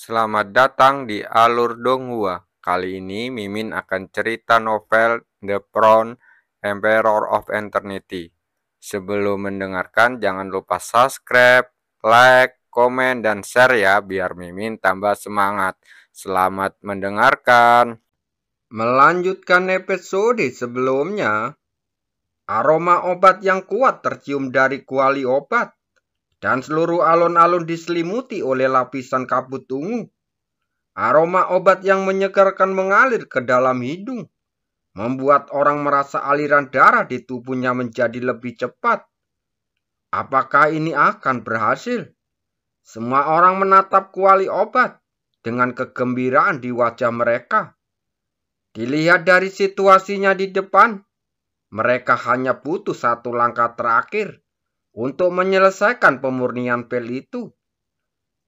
Selamat datang di Alur Donghua. Kali ini Mimin akan cerita novel The Crown, Emperor of Eternity. Sebelum mendengarkan, jangan lupa subscribe, like, komen, dan share ya, biar Mimin tambah semangat. Selamat mendengarkan. Melanjutkan episode sebelumnya, aroma obat yang kuat tercium dari kuali obat, dan seluruh alun-alun diselimuti oleh lapisan kabut ungu. Aroma obat yang menyegarkan mengalir ke dalam hidung, membuat orang merasa aliran darah di tubuhnya menjadi lebih cepat. Apakah ini akan berhasil? Semua orang menatap kuali obat dengan kegembiraan di wajah mereka. Dilihat dari situasinya di depan, mereka hanya butuh satu langkah terakhir untuk menyelesaikan pemurnian pil itu.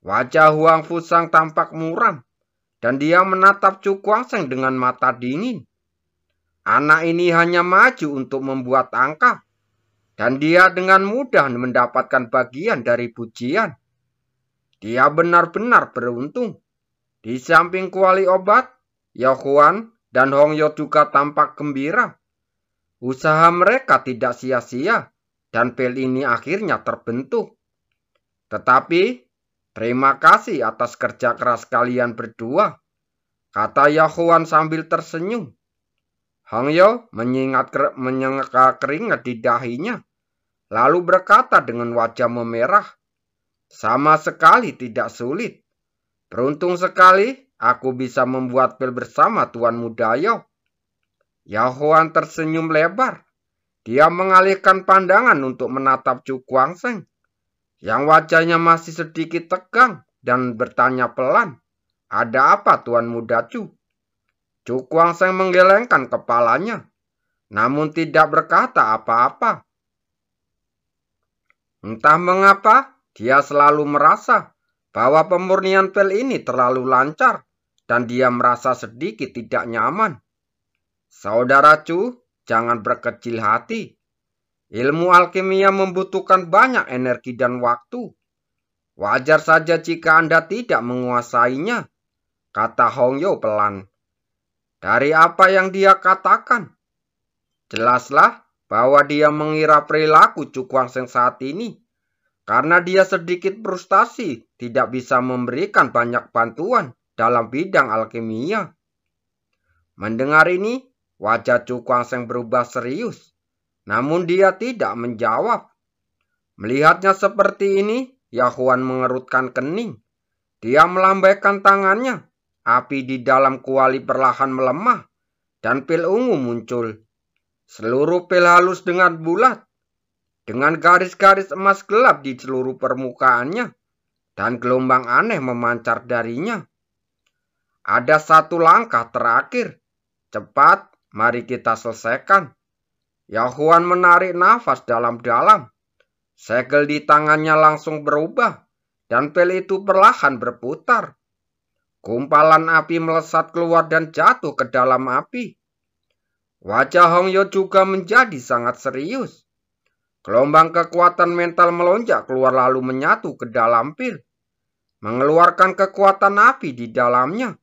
Wajah Huang Fusang tampak muram, dan dia menatap Chu Guangsheng dengan mata dingin. Anak ini hanya maju untuk membuat angka, dan dia dengan mudah mendapatkan bagian dari pujian. Dia benar-benar beruntung. Di samping kuali obat, Yao Huan dan Hong Yo juga tampak gembira. Usaha mereka tidak sia-sia, dan pil ini akhirnya terbentuk. Tetapi, terima kasih atas kerja keras kalian berdua, kata Yao Huan sambil tersenyum. Hong Yo menyengka keringat di dahinya, lalu berkata dengan wajah memerah, sama sekali tidak sulit. Beruntung sekali aku bisa membuat pil bersama Tuan Muda Yao. Yao Huan tersenyum lebar. Dia mengalihkan pandangan untuk menatap Chu Guangsheng, yang wajahnya masih sedikit tegang dan bertanya pelan, ada apa Tuan Muda Chu? Chu Guangsheng menggelengkan kepalanya, namun tidak berkata apa-apa. Entah mengapa, dia selalu merasa bahwa pemurnian pil ini terlalu lancar, dan dia merasa sedikit tidak nyaman. Saudara Chu, jangan berkecil hati. Ilmu alkimia membutuhkan banyak energi dan waktu. Wajar saja jika Anda tidak menguasainya, kata Hong Yo pelan. Dari apa yang dia katakan, jelaslah bahwa dia mengira perilaku Chu Guangsheng saat ini, karena dia sedikit frustasi tidak bisa memberikan banyak bantuan dalam bidang alkimia. Mendengar ini, wajah Chu Guangsheng berubah serius, namun dia tidak menjawab. Melihatnya seperti ini, Yao Huan mengerutkan kening. Dia melambaikan tangannya. Api di dalam kuali perlahan melemah, dan pil ungu muncul. Seluruh pil halus dengan bulat, dengan garis-garis emas gelap di seluruh permukaannya, dan gelombang aneh memancar darinya. Ada satu langkah terakhir. Cepat, mari kita selesaikan. Yao Huan menarik nafas dalam-dalam. Segel di tangannya langsung berubah, dan pil itu perlahan berputar. Gumpalan api melesat keluar dan jatuh ke dalam api. Wajah Hong Yo juga menjadi sangat serius. Gelombang kekuatan mental melonjak keluar lalu menyatu ke dalam pil, mengeluarkan kekuatan api di dalamnya.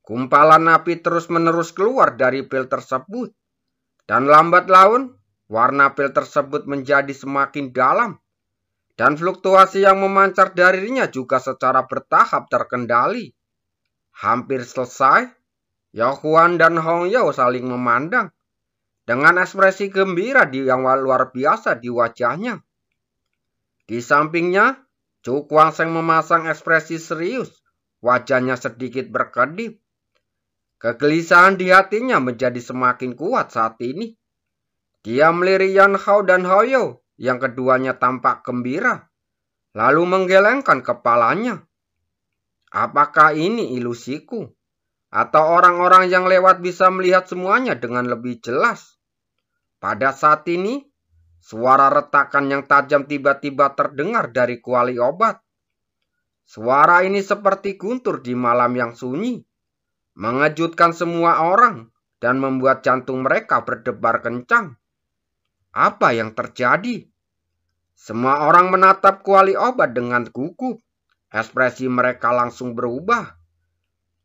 Gumpalan api terus-menerus keluar dari pil tersebut, dan lambat laun warna pil tersebut menjadi semakin dalam, dan fluktuasi yang memancar darinya juga secara bertahap terkendali. Hampir selesai, Yao Huan dan Hong Yo saling memandang, dengan ekspresi gembira yang luar biasa di wajahnya. Di sampingnya, Chu Guangsheng memasang ekspresi serius, wajahnya sedikit berkedip. Kegelisahan di hatinya menjadi semakin kuat saat ini. Dia melirik Yan Hao dan Hao Yo, yang keduanya tampak gembira, lalu menggelengkan kepalanya. Apakah ini ilusiku? Atau orang-orang yang lewat bisa melihat semuanya dengan lebih jelas? Pada saat ini, suara retakan yang tajam tiba-tiba terdengar dari kuali obat. Suara ini seperti guntur di malam yang sunyi, mengejutkan semua orang dan membuat jantung mereka berdebar kencang. Apa yang terjadi? Semua orang menatap kuali obat dengan gugup. Ekspresi mereka langsung berubah.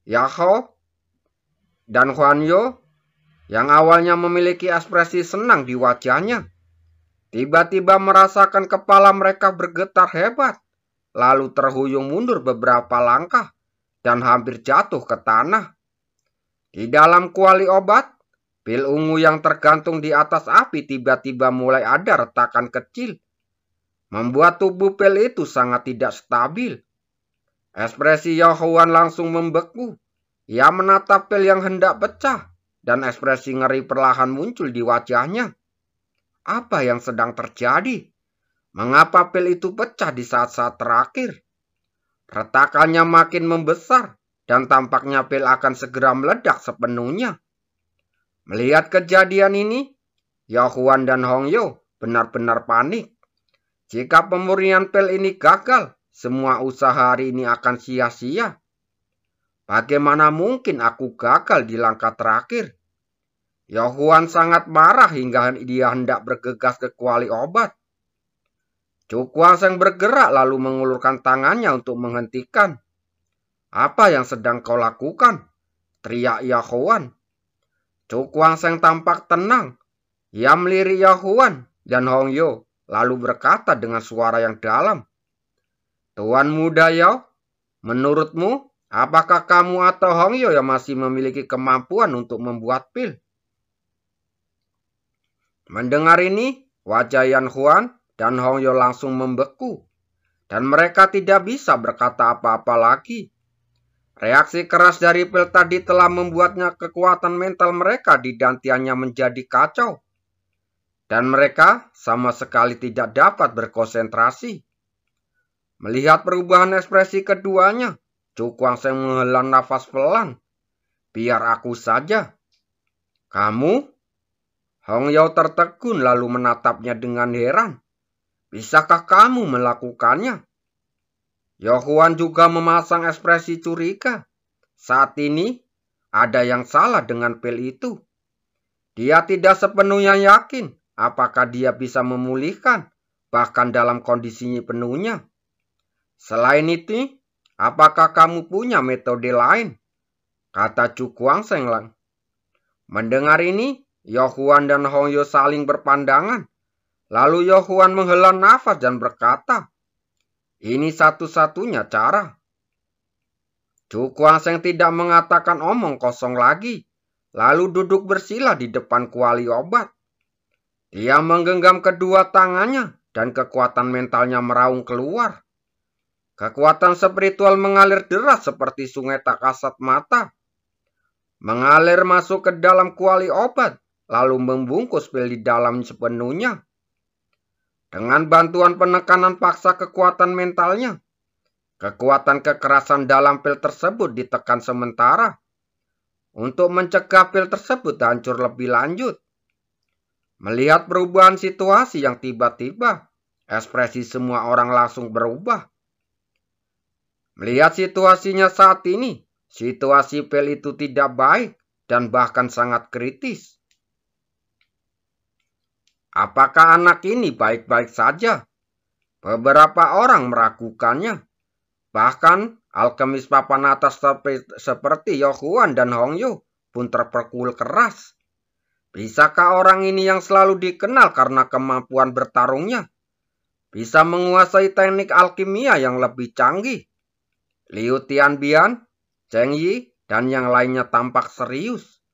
Yahoo dan Huanyo yang awalnya memiliki ekspresi senang di wajahnya, tiba-tiba merasakan kepala mereka bergetar hebat, lalu terhuyung mundur beberapa langkah dan hampir jatuh ke tanah. Di dalam kuali obat, pil ungu yang tergantung di atas api tiba-tiba mulai ada retakan kecil, membuat tubuh pil itu sangat tidak stabil. Ekspresi Yahuan langsung membeku. Ia menatap pil yang hendak pecah, dan ekspresi ngeri perlahan muncul di wajahnya. Apa yang sedang terjadi? Mengapa pil itu pecah di saat-saat terakhir? Retakannya makin membesar, dan tampaknya pil akan segera meledak sepenuhnya. Melihat kejadian ini, Yahuan dan Hongyo benar-benar panik. Jika pemurnian pil ini gagal, semua usaha hari ini akan sia-sia. Bagaimana mungkin aku gagal di langkah terakhir? Yahuan sangat marah hingga dia hendak bergegas ke kuali obat. Cukuang bergerak lalu mengulurkan tangannya untuk menghentikan. Apa yang sedang kau lakukan? Teriak Yahuan. Cukuang tampak tenang. Ia melirik Yahuan dan Hongyo lalu berkata dengan suara yang dalam. Tuan muda Yao, menurutmu apakah kamu atau Hongyo yang masih memiliki kemampuan untuk membuat pil? Mendengar ini, wajah Yan Huan dan Hongyo langsung membeku, dan mereka tidak bisa berkata apa-apa lagi. Reaksi keras dari pil tadi telah membuatnya kekuatan mental mereka di dantiannya menjadi kacau, dan mereka sama sekali tidak dapat berkonsentrasi. Melihat perubahan ekspresi keduanya, Cukuang menghela nafas pelan. Biar aku saja. Kamu? Hongyo tertegun lalu menatapnya dengan heran. Bisakah kamu melakukannya? Yahuan juga memasang ekspresi curiga. Saat ini, ada yang salah dengan pil itu. Dia tidak sepenuhnya yakin apakah dia bisa memulihkan, bahkan dalam kondisi penuhnya. Selain itu, apakah kamu punya metode lain? Kata Cukuang Senglang. Mendengar ini, Yahuan dan Hongyo saling berpandangan. Lalu Yahuan menghela nafas dan berkata, ini satu-satunya cara. Cukuang Seng tidak mengatakan omong kosong lagi, lalu duduk bersila di depan kuali obat. Dia menggenggam kedua tangannya dan kekuatan mentalnya meraung keluar. Kekuatan spiritual mengalir deras seperti sungai tak kasat mata. Mengalir masuk ke dalam kuali obat, lalu membungkus pil di dalam sepenuhnya. Dengan bantuan penekanan paksa kekuatan mentalnya, kekuatan kekerasan dalam pil tersebut ditekan sementara untuk mencegah pil tersebut hancur lebih lanjut. Melihat perubahan situasi yang tiba-tiba, ekspresi semua orang langsung berubah. Melihat situasinya saat ini, situasi pil itu tidak baik dan bahkan sangat kritis. Apakah anak ini baik-baik saja? Beberapa orang meragukannya. Bahkan alkemis papan atas seperti Yahuan dan Hongyo pun terpukul keras. Bisakah orang ini yang selalu dikenal karena kemampuan bertarungnya bisa menguasai teknik alkimia yang lebih canggih? Liu Tianbian, Cheng Yi, dan yang lainnya tampak serius.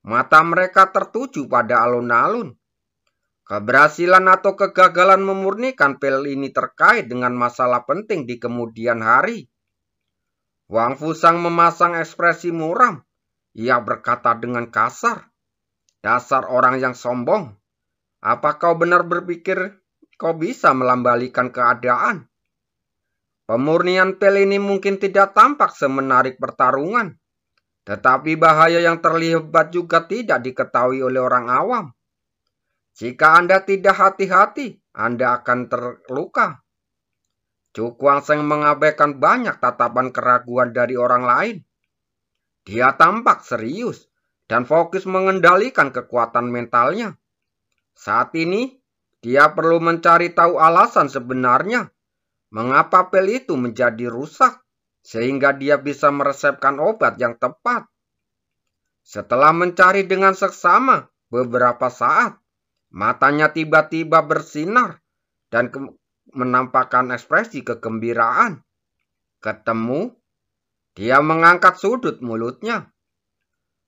Mata mereka tertuju pada alun-alun. Keberhasilan atau kegagalan memurnikan pil ini terkait dengan masalah penting di kemudian hari. Wang Fusang memasang ekspresi muram. Ia berkata dengan kasar, dasar orang yang sombong. Apa kau benar berpikir kau bisa melambalikan keadaan? Pemurnian pil ini mungkin tidak tampak semenarik pertarungan, tetapi bahaya yang terlibat juga tidak diketahui oleh orang awam. Jika Anda tidak hati-hati, Anda akan terluka. Cukuang Seng mengabaikan banyak tatapan keraguan dari orang lain. Dia tampak serius dan fokus mengendalikan kekuatan mentalnya. Saat ini, dia perlu mencari tahu alasan sebenarnya mengapa pil itu menjadi rusak, sehingga dia bisa meresepkan obat yang tepat. Setelah mencari dengan seksama beberapa saat, matanya tiba-tiba bersinar dan menampakkan ekspresi kegembiraan. Ketemu, dia mengangkat sudut mulutnya.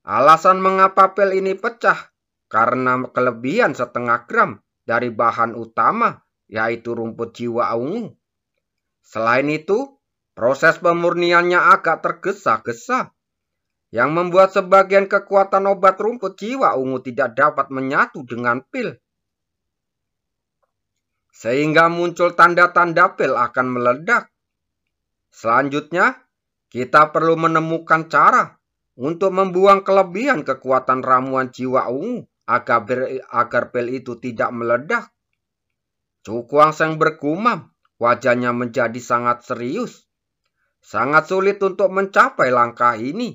Alasan mengapa pil ini pecah karena kelebihan 0,5 gram dari bahan utama, yaitu rumput jiwa ungu. Selain itu, proses pemurniannya agak tergesa-gesa, yang membuat sebagian kekuatan obat rumput jiwa ungu tidak dapat menyatu dengan pil. Sehingga muncul tanda-tanda pil akan meledak. Selanjutnya, kita perlu menemukan cara untuk membuang kelebihan kekuatan ramuan jiwa ungu agar pil itu tidak meledak. Cukuangseng bergumam, wajahnya menjadi sangat serius. Sangat sulit untuk mencapai langkah ini.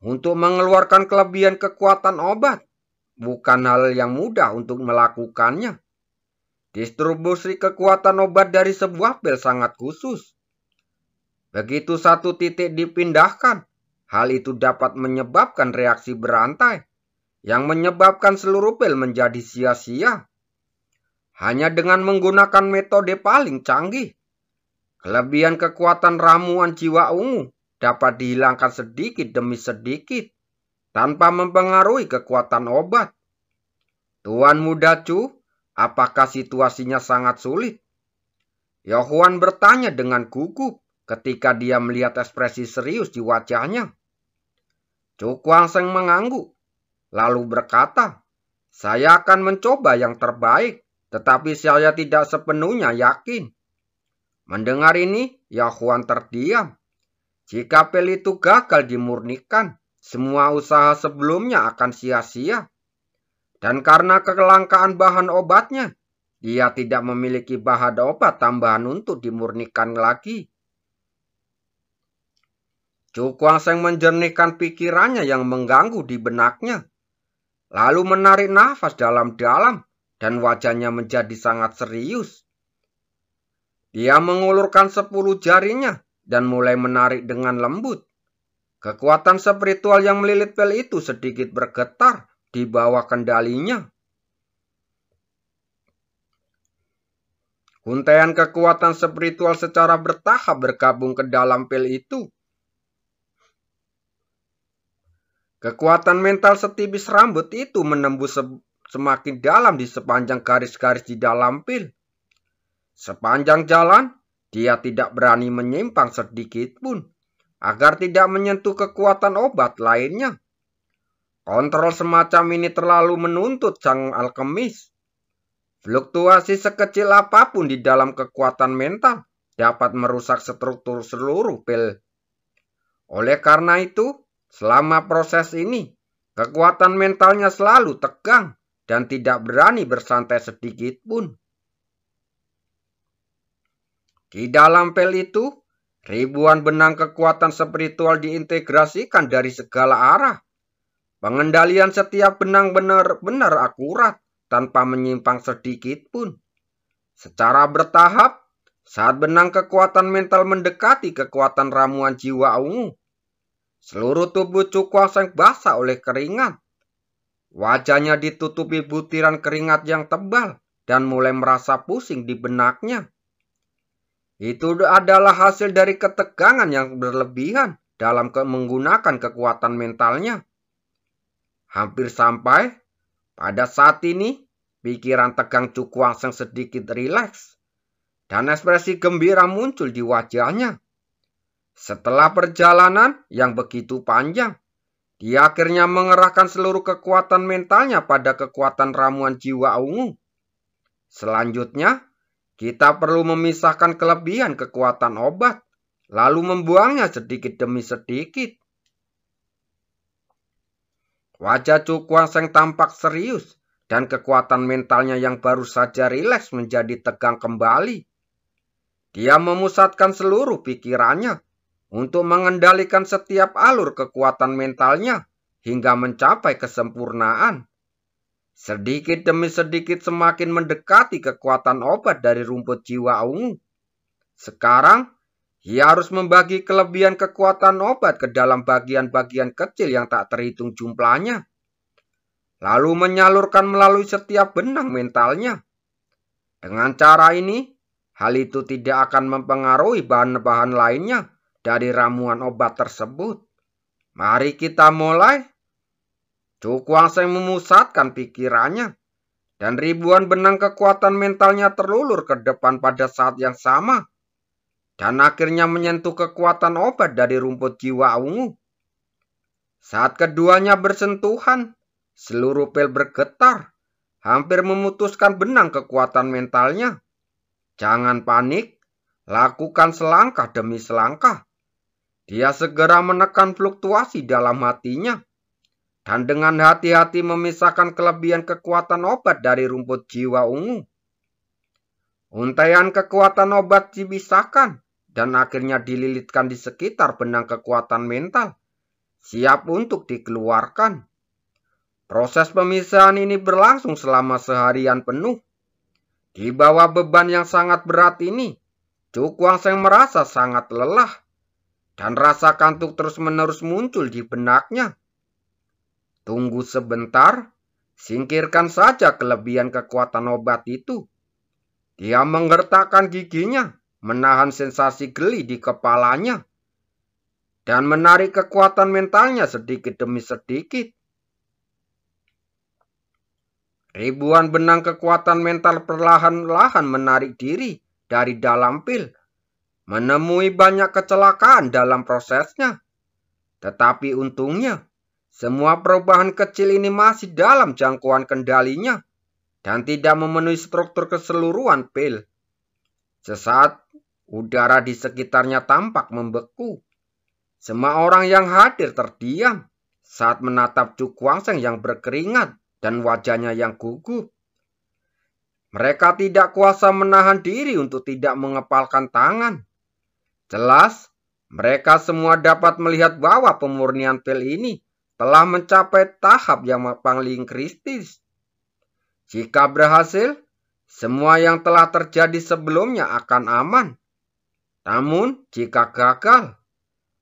Untuk mengeluarkan kelebihan kekuatan obat, bukan hal yang mudah untuk melakukannya. Distribusi kekuatan obat dari sebuah pil sangat khusus. Begitu satu titik dipindahkan, hal itu dapat menyebabkan reaksi berantai, yang menyebabkan seluruh pil menjadi sia-sia. Hanya dengan menggunakan metode paling canggih, kelebihan kekuatan ramuan jiwa ungu dapat dihilangkan sedikit demi sedikit, tanpa mempengaruhi kekuatan obat. Tuan Muda Chu, apakah situasinya sangat sulit? Yohuan bertanya dengan gugup ketika dia melihat ekspresi serius di wajahnya. Cukuangseng mengangguk, lalu berkata, "Saya akan mencoba yang terbaik, tetapi saya tidak sepenuhnya yakin." Mendengar ini, Yohuan terdiam. Jika pil itu gagal dimurnikan, semua usaha sebelumnya akan sia-sia. Dan karena kelangkaan bahan obatnya, dia tidak memiliki bahan obat tambahan untuk dimurnikan lagi. Cukuangseng menjernihkan pikirannya yang mengganggu di benaknya, lalu menarik nafas dalam-dalam dan wajahnya menjadi sangat serius. Dia mengulurkan 10 jarinya dan mulai menarik dengan lembut. Kekuatan spiritual yang melilit pil itu sedikit bergetar di bawah kendalinya. Untaian kekuatan spiritual secara bertahap bergabung ke dalam pil itu. Kekuatan mental setipis rambut itu menembus semakin dalam di sepanjang garis-garis di dalam pil. Sepanjang jalan, dia tidak berani menyimpang sedikit pun, agar tidak menyentuh kekuatan obat lainnya. Kontrol semacam ini terlalu menuntut sang alkemis. Fluktuasi sekecil apapun di dalam kekuatan mental dapat merusak struktur seluruh pil. Oleh karena itu, selama proses ini, kekuatan mentalnya selalu tegang dan tidak berani bersantai sedikit pun. Di dalam pil itu, ribuan benang kekuatan spiritual diintegrasikan dari segala arah. Pengendalian setiap benang benar-benar akurat tanpa menyimpang sedikit pun. Secara bertahap, saat benang kekuatan mental mendekati kekuatan ramuan jiwa ungu, seluruh tubuh Cukuangseng basah oleh keringat. Wajahnya ditutupi butiran keringat yang tebal dan mulai merasa pusing di benaknya. Itu adalah hasil dari ketegangan yang berlebihan dalam menggunakan kekuatan mentalnya. Hampir sampai pada saat ini, pikiran tegang Cukuangseng sedikit rileks dan ekspresi gembira muncul di wajahnya. Setelah perjalanan yang begitu panjang, dia akhirnya mengerahkan seluruh kekuatan mentalnya pada kekuatan ramuan jiwa ungu. Selanjutnya, kita perlu memisahkan kelebihan kekuatan obat, lalu membuangnya sedikit demi sedikit. Wajah Cukuangseng tampak serius, dan kekuatan mentalnya yang baru saja rileks menjadi tegang kembali. Dia memusatkan seluruh pikirannya untuk mengendalikan setiap alur kekuatan mentalnya hingga mencapai kesempurnaan. Sedikit demi sedikit semakin mendekati kekuatan obat dari rumput jiwa ungu. Sekarang, ia harus membagi kelebihan kekuatan obat ke dalam bagian-bagian kecil yang tak terhitung jumlahnya, lalu menyalurkan melalui setiap benang mentalnya. Dengan cara ini, hal itu tidak akan mempengaruhi bahan-bahan lainnya dari ramuan obat tersebut. Mari kita mulai. Chu Guangsheng memusatkan pikirannya, dan ribuan benang kekuatan mentalnya terulur ke depan pada saat yang sama, dan akhirnya menyentuh kekuatan obat dari rumput jiwa ungu. Saat keduanya bersentuhan, seluruh pil bergetar, hampir memutuskan benang kekuatan mentalnya. Jangan panik, lakukan selangkah demi selangkah. Dia segera menekan fluktuasi dalam hatinya, dan dengan hati-hati memisahkan kelebihan kekuatan obat dari rumput jiwa ungu. Untaian kekuatan obat dipisahkan, dan akhirnya dililitkan di sekitar benang kekuatan mental, siap untuk dikeluarkan. Proses pemisahan ini berlangsung selama seharian penuh. Di bawah beban yang sangat berat ini, Chu Guangsheng merasa sangat lelah, dan rasa kantuk terus-menerus muncul di benaknya. Tunggu sebentar, singkirkan saja kelebihan kekuatan obat itu. Dia menggertakkan giginya, menahan sensasi geli di kepalanya, dan menarik kekuatan mentalnya sedikit demi sedikit. Ribuan benang kekuatan mental perlahan-lahan menarik diri dari dalam pil, menemui banyak kecelakaan dalam prosesnya. Tetapi untungnya, semua perubahan kecil ini masih dalam jangkauan kendalinya dan tidak memenuhi struktur keseluruhan pil. Sesaat, udara di sekitarnya tampak membeku. Semua orang yang hadir terdiam saat menatap Chu Guangsheng yang berkeringat dan wajahnya yang gugup. Mereka tidak kuasa menahan diri untuk tidak mengepalkan tangan. Jelas, mereka semua dapat melihat bahwa pemurnian pil ini telah mencapai tahap yang paling kritis. Jika berhasil, semua yang telah terjadi sebelumnya akan aman. Namun, jika gagal,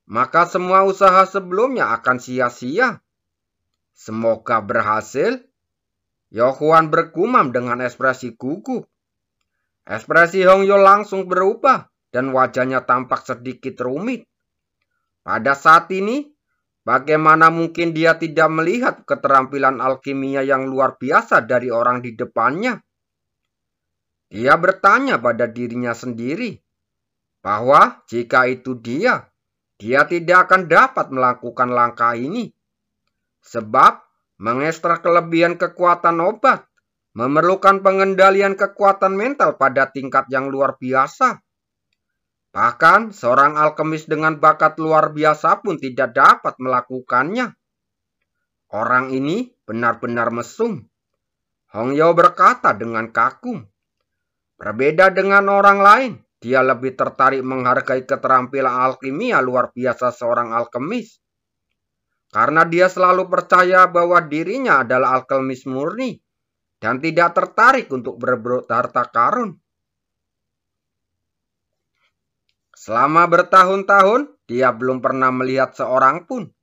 maka semua usaha sebelumnya akan sia-sia. Semoga berhasil. Yohuan bergumam dengan ekspresi gugup. Ekspresi Hongyo langsung berubah dan wajahnya tampak sedikit rumit. Pada saat ini, bagaimana mungkin dia tidak melihat keterampilan alkimia yang luar biasa dari orang di depannya? Dia bertanya pada dirinya sendiri bahwa jika itu dia tidak akan dapat melakukan langkah ini. Sebab mengekstrak kelebihan kekuatan obat memerlukan pengendalian kekuatan mental pada tingkat yang luar biasa. Bahkan seorang alkemis dengan bakat luar biasa pun tidak dapat melakukannya. Orang ini benar-benar mesum. Hongyo berkata dengan kagum. Berbeda dengan orang lain, dia lebih tertarik menghargai keterampilan alkimia luar biasa seorang alkemis. Karena dia selalu percaya bahwa dirinya adalah alkemis murni dan tidak tertarik untuk berebut harta karun. Selama bertahun-tahun, dia belum pernah melihat seorang pun.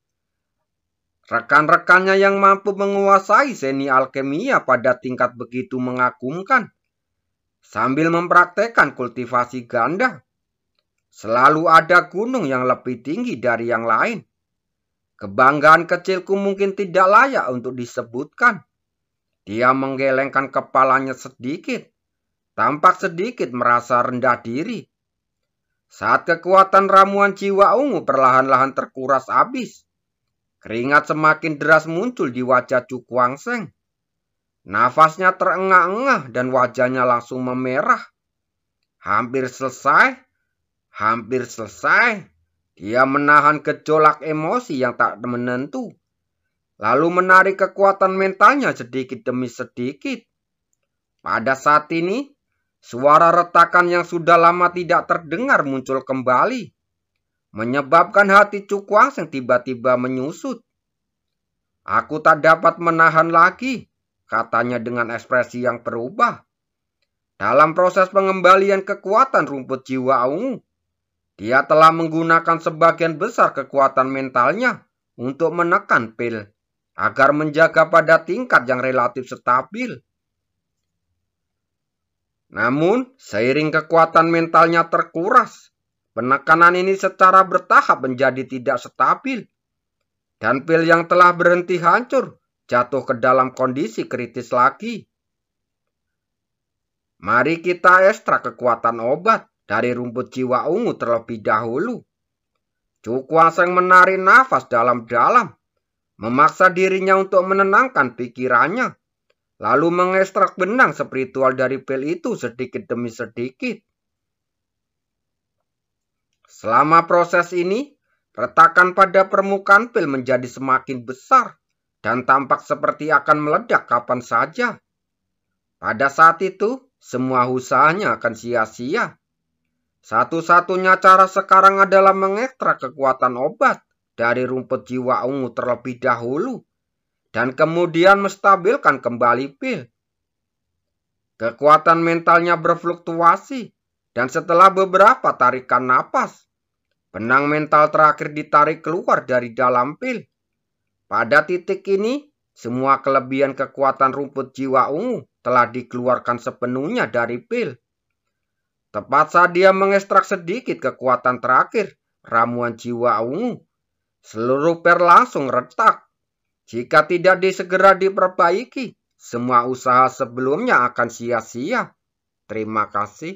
Rekan-rekannya yang mampu menguasai seni alkimia pada tingkat begitu mengagumkan, sambil mempraktekkan kultivasi ganda. Selalu ada gunung yang lebih tinggi dari yang lain. Kebanggaan kecilku mungkin tidak layak untuk disebutkan. Dia menggelengkan kepalanya sedikit, tampak sedikit merasa rendah diri. Saat kekuatan ramuan jiwa ungu perlahan-lahan terkuras habis, keringat semakin deras muncul di wajah Chu Guangsheng. Nafasnya terengah-engah dan wajahnya langsung memerah. Hampir selesai. Dia menahan gejolak emosi yang tak menentu, lalu menarik kekuatan mentalnya sedikit demi sedikit. Pada saat ini, suara retakan yang sudah lama tidak terdengar muncul kembali, menyebabkan hati Chu Guangsheng tiba-tiba menyusut. Aku tak dapat menahan lagi, katanya dengan ekspresi yang berubah. Dalam proses pengembalian kekuatan rumput jiwa ungu, dia telah menggunakan sebagian besar kekuatan mentalnya untuk menekan pil agar menjaga pada tingkat yang relatif stabil. Namun, seiring kekuatan mentalnya terkuras, penekanan ini secara bertahap menjadi tidak stabil, dan pil yang telah berhenti hancur jatuh ke dalam kondisi kritis lagi. Mari kita ekstrak kekuatan obat dari rumput jiwa ungu terlebih dahulu. Cu Kuanseng menarik nafas dalam-dalam, memaksa dirinya untuk menenangkan pikirannya, lalu mengekstrak benang spiritual dari pil itu sedikit demi sedikit. Selama proses ini, retakan pada permukaan pil menjadi semakin besar dan tampak seperti akan meledak kapan saja. Pada saat itu, semua usahanya akan sia-sia. Satu-satunya cara sekarang adalah mengekstrak kekuatan obat dari rumput jiwa ungu terlebih dahulu, dan kemudian menstabilkan kembali pil. Kekuatan mentalnya berfluktuasi, dan setelah beberapa tarikan napas, benang mental terakhir ditarik keluar dari dalam pil. Pada titik ini, semua kelebihan kekuatan rumput jiwa ungu telah dikeluarkan sepenuhnya dari pil. Tepat saat dia mengekstrak sedikit kekuatan terakhir ramuan jiwa ungu, seluruh pil langsung retak. Jika tidak disegera diperbaiki, semua usaha sebelumnya akan sia-sia. Terima kasih.